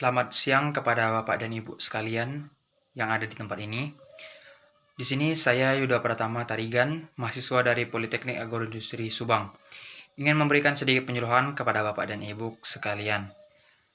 Selamat siang kepada Bapak dan Ibu sekalian yang ada di tempat ini. Di sini saya Yuda Pratama Tarigan, mahasiswa dari Politeknik Agroindustri Subang. Ingin memberikan sedikit penyuluhan kepada Bapak dan Ibu sekalian.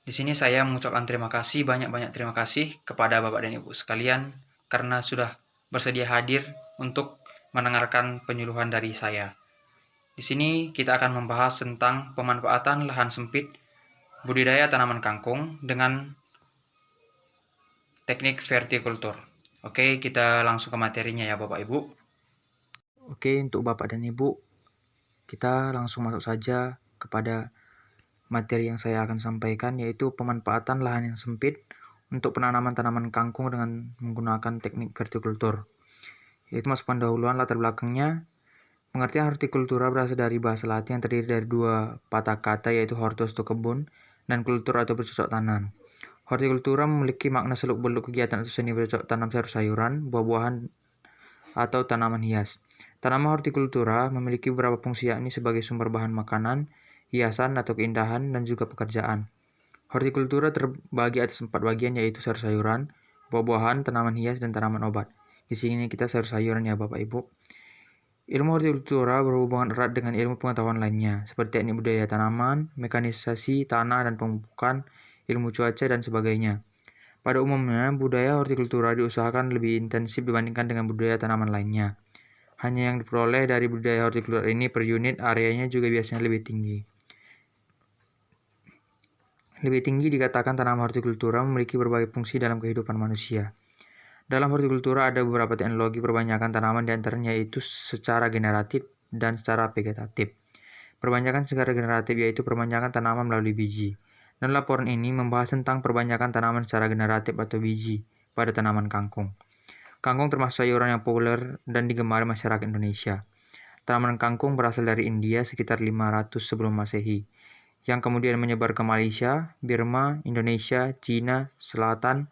Di sini saya mengucapkan terima kasih, banyak-banyak terima kasih kepada Bapak dan Ibu sekalian karena sudah bersedia hadir untuk mendengarkan penyuluhan dari saya. Di sini kita akan membahas tentang pemanfaatan lahan sempit budidaya tanaman kangkung dengan teknik vertikultur. Oke, kita langsung ke materinya ya Bapak Ibu. Oke, untuk Bapak dan Ibu, kita langsung masuk saja kepada materi yang saya akan sampaikan, yaitu pemanfaatan lahan yang sempit untuk penanaman tanaman kangkung dengan menggunakan teknik vertikultur. Yaitu masuk pendahuluan latar belakangnya. Pengertian hortikultura berasal dari bahasa Latin yang terdiri dari dua patah kata, yaitu hortus atau kebun dan kultur atau bercocok tanam. Hortikultura memiliki makna seluk-beluk kegiatan atau seni bercocok tanam sayur-sayuran, buah-buahan, atau tanaman hias. Tanaman hortikultura memiliki beberapa fungsi, yakni sebagai sumber bahan makanan, hiasan atau keindahan, dan juga pekerjaan. Hortikultura terbagi atas 4 bagian, yaitu sayur-sayuran, buah-buahan, tanaman hias, dan tanaman obat. Di sini kita sayur-sayuran ya Bapak Ibu. Ilmu hortikultura berhubungan erat dengan ilmu pengetahuan lainnya, seperti teknik budidaya tanaman, mekanisasi tanah dan pemupukan, ilmu cuaca, dan sebagainya. Pada umumnya, budaya hortikultura diusahakan lebih intensif dibandingkan dengan budaya tanaman lainnya. Hanya yang diperoleh dari budaya hortikultura ini per unit areanya juga biasanya lebih tinggi. Lebih tinggi dikatakan tanaman hortikultura memiliki berbagai fungsi dalam kehidupan manusia. Dalam hortikultura ada beberapa teknologi perbanyakan tanaman, diantaranya yaitu secara generatif dan secara vegetatif. Perbanyakan secara generatif yaitu perbanyakan tanaman melalui biji. Dan laporan ini membahas tentang perbanyakan tanaman secara generatif atau biji pada tanaman kangkung. Kangkung termasuk sayuran yang populer dan digemari masyarakat Indonesia. Tanaman kangkung berasal dari India sekitar 500 sebelum Masehi, yang kemudian menyebar ke Malaysia, Burma, Indonesia, Cina Selatan,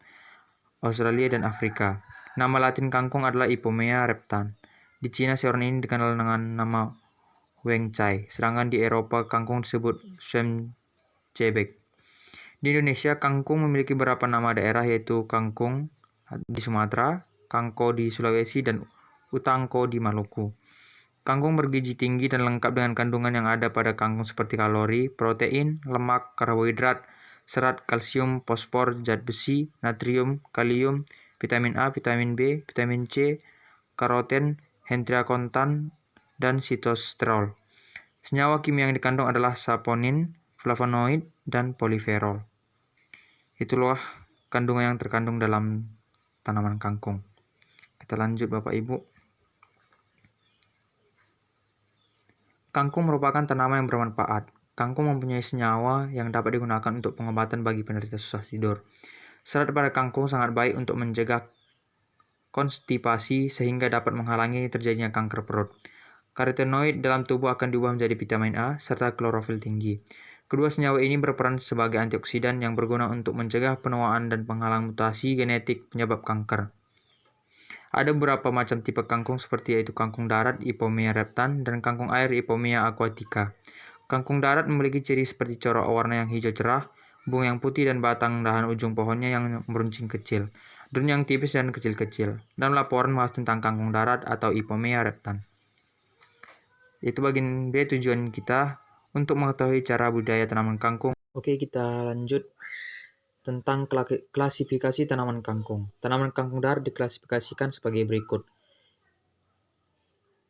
Australia, dan Afrika. Nama Latin kangkung adalah Ipomea reptan. Di Cina, sayuran ini dikenal dengan nama Weng Chai, sedangkan di Eropa kangkung disebut Schwemcebek. Di Indonesia, kangkung memiliki beberapa nama daerah, yaitu kangkung di Sumatera, kangko di Sulawesi, dan utangko di Maluku. Kangkung bergizi tinggi dan lengkap dengan kandungan yang ada pada kangkung seperti kalori, protein, lemak, karbohidrat, serat, kalsium, fosfor, zat besi, natrium, kalium, vitamin A, vitamin B, vitamin C, karoten, hentriakontan, dan sitosterol. Senyawa kimia yang dikandung adalah saponin, flavonoid, dan poliferol. Itulah kandungan yang terkandung dalam tanaman kangkung. Kita lanjut Bapak Ibu. Kangkung merupakan tanaman yang bermanfaat. Kangkung mempunyai senyawa yang dapat digunakan untuk pengobatan bagi penderita susah tidur. Serat pada kangkung sangat baik untuk mencegah konstipasi sehingga dapat menghalangi terjadinya kanker perut. Karotenoid dalam tubuh akan diubah menjadi vitamin A serta klorofil tinggi. Kedua senyawa ini berperan sebagai antioksidan yang berguna untuk mencegah penuaan dan penghalang mutasi genetik penyebab kanker. Ada beberapa macam tipe kangkung seperti yaitu kangkung darat Ipomea reptan dan kangkung air Ipomea aquatica. Kangkung darat memiliki ciri seperti corak warna yang hijau cerah, bunga yang putih, dan batang dahan ujung pohonnya yang meruncing kecil, daun yang tipis dan kecil-kecil. Dalam laporan bahas tentang kangkung darat atau Ipomea reptan. Itu bagian B, tujuan kita untuk mengetahui cara budidaya tanaman kangkung. Oke, kita lanjut tentang klasifikasi tanaman kangkung. Tanaman kangkung darat diklasifikasikan sebagai berikut.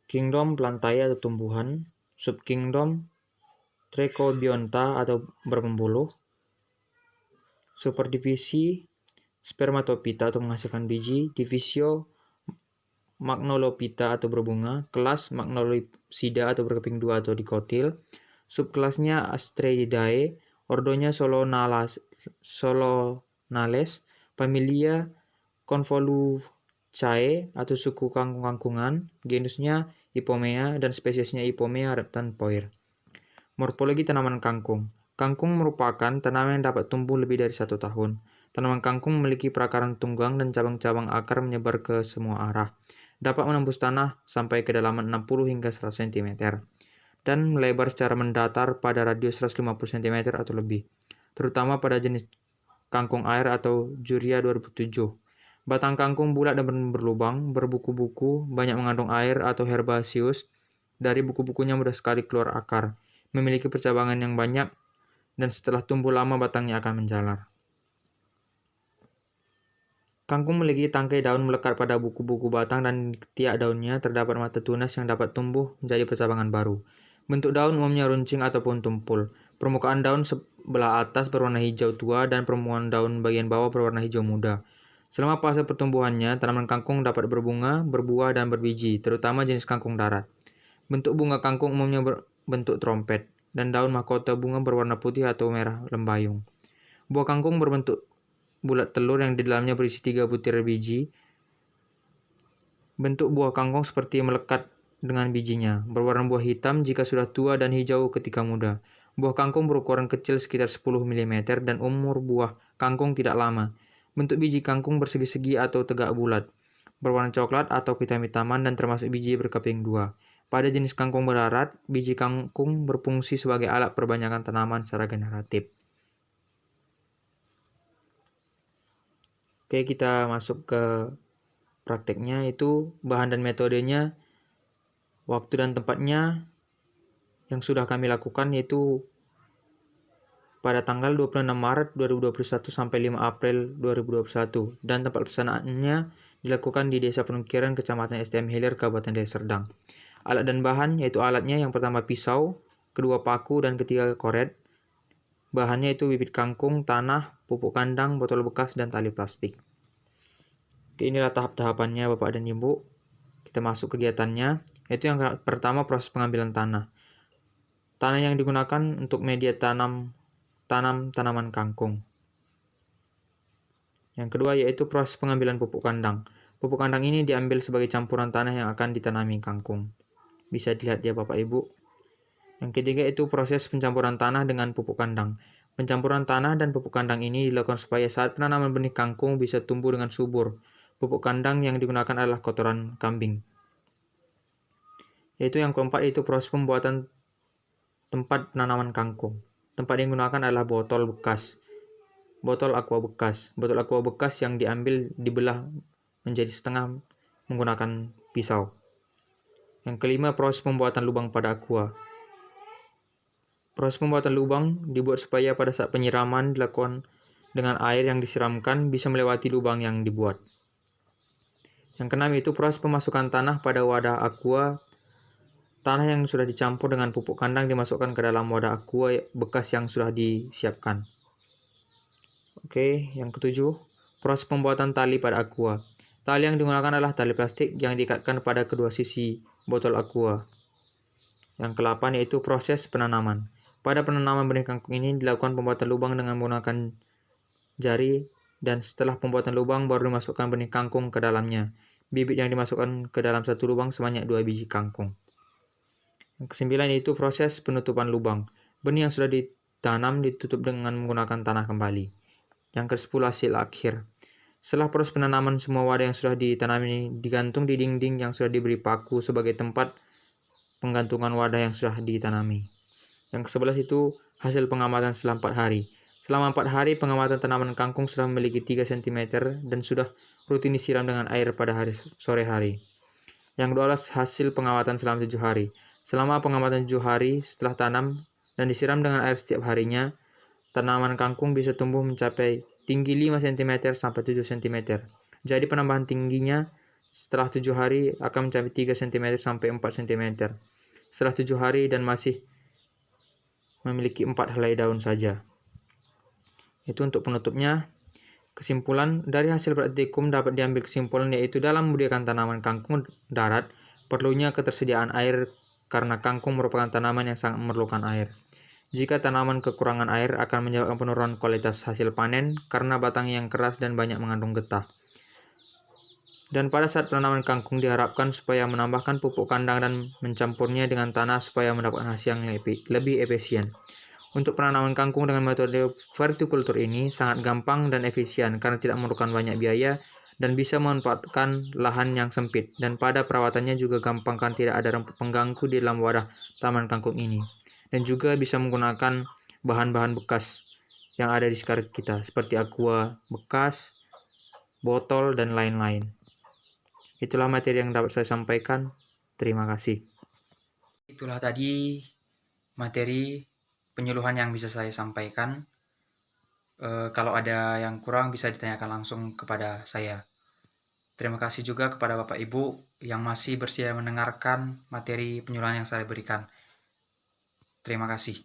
Kingdom Plantae atau tumbuhan, Subkingdom Trichobionta atau berpembuluh, Superdivisi Spermatophyta atau menghasilkan biji, Divisio Magnolophyta atau berbunga, kelas Magnolopsida atau berkeping dua atau dikotil, subkelasnya Astraidae, ordonya Solonales, familia Convolucae atau suku kangkung-kangkungan, genusnya Ipomea dan spesiesnya Ipomea reptan Poir. Morfologi tanaman kangkung. Kangkung merupakan tanaman yang dapat tumbuh lebih dari 1 tahun. Tanaman kangkung memiliki perakaran tunggang dan cabang-cabang akar menyebar ke semua arah. Dapat menembus tanah sampai kedalaman 60 hingga 100 cm. Dan melebar secara mendatar pada radius 150 cm atau lebih, terutama pada jenis kangkung air atau Juria 2007. Batang kangkung bulat dan berlubang, berbuku-buku, banyak mengandung air atau herbaceous. Dari buku-bukunya mudah sekali keluar akar, memiliki percabangan yang banyak, dan setelah tumbuh lama batangnya akan menjalar. Kangkung memiliki tangkai daun melekat pada buku-buku batang dan di ketiak daunnya terdapat mata tunas yang dapat tumbuh menjadi percabangan baru. Bentuk daun umumnya runcing ataupun tumpul. Permukaan daun sebelah atas berwarna hijau tua dan permukaan daun bagian bawah berwarna hijau muda. Selama fase pertumbuhannya, tanaman kangkung dapat berbunga, berbuah, dan berbiji, terutama jenis kangkung darat. Bentuk bunga kangkung umumnya berbentuk trompet, dan daun mahkota bunga berwarna putih atau merah lembayung. Buah kangkung berbentuk bulat telur yang di dalamnya berisi 3 butir biji. Bentuk buah kangkung seperti melekat dengan bijinya, berwarna buah hitam jika sudah tua dan hijau ketika muda. Buah kangkung berukuran kecil sekitar 10 mm dan umur buah kangkung tidak lama. Bentuk biji kangkung bersegi-segi atau tegak bulat, berwarna coklat atau hitam-hitaman dan termasuk biji berkeping 2. Pada jenis kangkung darat, biji kangkung berfungsi sebagai alat perbanyakan tanaman secara generatif. Oke, kita masuk ke prakteknya, itu bahan dan metodenya, waktu dan tempatnya yang sudah kami lakukan yaitu pada tanggal 26 Maret 2021 sampai 5 April 2021 dan tempat pelaksanaannya dilakukan di Desa Penukiran, Kecamatan STM Hilir, Kabupaten Deli Serdang. Alat dan bahan yaitu alatnya yang pertama pisau, kedua paku, dan ketiga koret. Bahannya itu bibit kangkung, tanah, pupuk kandang, botol bekas, dan tali plastik. Oke, inilah tahap-tahapannya Bapak dan Ibu. Kita masuk kegiatannya, yaitu yang pertama proses pengambilan tanah. Tanah yang digunakan untuk media tanam tanaman kangkung. Yang kedua yaitu proses pengambilan pupuk kandang. Pupuk kandang ini diambil sebagai campuran tanah yang akan ditanami kangkung. Bisa dilihat ya Bapak Ibu. Yang ketiga itu proses pencampuran tanah dengan pupuk kandang. Pencampuran tanah dan pupuk kandang ini dilakukan supaya saat penanaman benih kangkung bisa tumbuh dengan subur. Pupuk kandang yang digunakan adalah kotoran kambing. Yaitu yang keempat itu proses pembuatan tempat penanaman kangkung. Tempat yang digunakan adalah botol aqua bekas. Botol aqua bekas yang diambil dibelah menjadi setengah menggunakan pisau. Yang kelima, proses pembuatan lubang pada aqua. Proses pembuatan lubang dibuat supaya pada saat penyiraman dilakukan dengan air yang disiramkan bisa melewati lubang yang dibuat. Yang keenam itu proses pemasukan tanah pada wadah aqua. Tanah yang sudah dicampur dengan pupuk kandang dimasukkan ke dalam wadah aqua bekas yang sudah disiapkan. Oke, yang ketujuh, proses pembuatan tali pada aqua. Tali yang digunakan adalah tali plastik yang diikatkan pada kedua sisi botol aqua. Yang ke-8 yaitu proses penanaman. Pada penanaman benih kangkung ini dilakukan pembuatan lubang dengan menggunakan jari dan setelah pembuatan lubang baru dimasukkan benih kangkung ke dalamnya. Bibit yang dimasukkan ke dalam satu lubang sebanyak 2 biji kangkung. Yang ke-9 yaitu proses penutupan lubang. Benih yang sudah ditanam ditutup dengan menggunakan tanah kembali. Yang ke-10 hasil akhir. Setelah proses penanaman, semua wadah yang sudah ditanami digantung di dinding yang sudah diberi paku sebagai tempat penggantungan wadah yang sudah ditanami. Yang ke-11 itu hasil pengamatan setelah 4 hari. Selama 4 hari, pengamatan tanaman kangkung sudah memiliki 3 cm dan sudah rutin disiram dengan air pada sore hari. Yang ke-12 hasil pengamatan selama 7 hari. Selama pengamatan 7 hari setelah tanam dan disiram dengan air setiap harinya, tanaman kangkung bisa tumbuh mencapai tinggi 5 cm sampai 7 cm. Jadi penambahan tingginya setelah 7 hari akan mencapai 3 cm sampai 4 cm. Setelah 7 hari dan masih memiliki 4 helai daun saja. Itu untuk penutupnya. Kesimpulan dari hasil praktikum dapat diambil kesimpulan yaitu dalam membudidayakan tanaman kangkung darat perlunya ketersediaan air karena kangkung merupakan tanaman yang sangat memerlukan air. Jika tanaman kekurangan air akan menyebabkan penurunan kualitas hasil panen karena batangnya yang keras dan banyak mengandung getah. Dan pada saat penanaman kangkung diharapkan supaya menambahkan pupuk kandang dan mencampurnya dengan tanah supaya mendapatkan hasil yang lebih efisien. Untuk penanaman kangkung dengan metode vertikultur ini sangat gampang dan efisien karena tidak memerlukan banyak biaya dan bisa memanfaatkan lahan yang sempit, dan pada perawatannya juga gampang kan tidak ada rumput pengganggu di dalam wadah taman kangkung ini, dan juga bisa menggunakan bahan-bahan bekas yang ada di sekitar kita, seperti aqua bekas, botol, dan lain-lain. Itulah materi yang dapat saya sampaikan. Terima kasih. Itulah tadi materi penyuluhan yang bisa saya sampaikan. Kalau ada yang kurang bisa ditanyakan langsung kepada saya. Terima kasih juga kepada Bapak Ibu yang masih bersedia mendengarkan materi penyuluhan yang saya berikan. Terima kasih.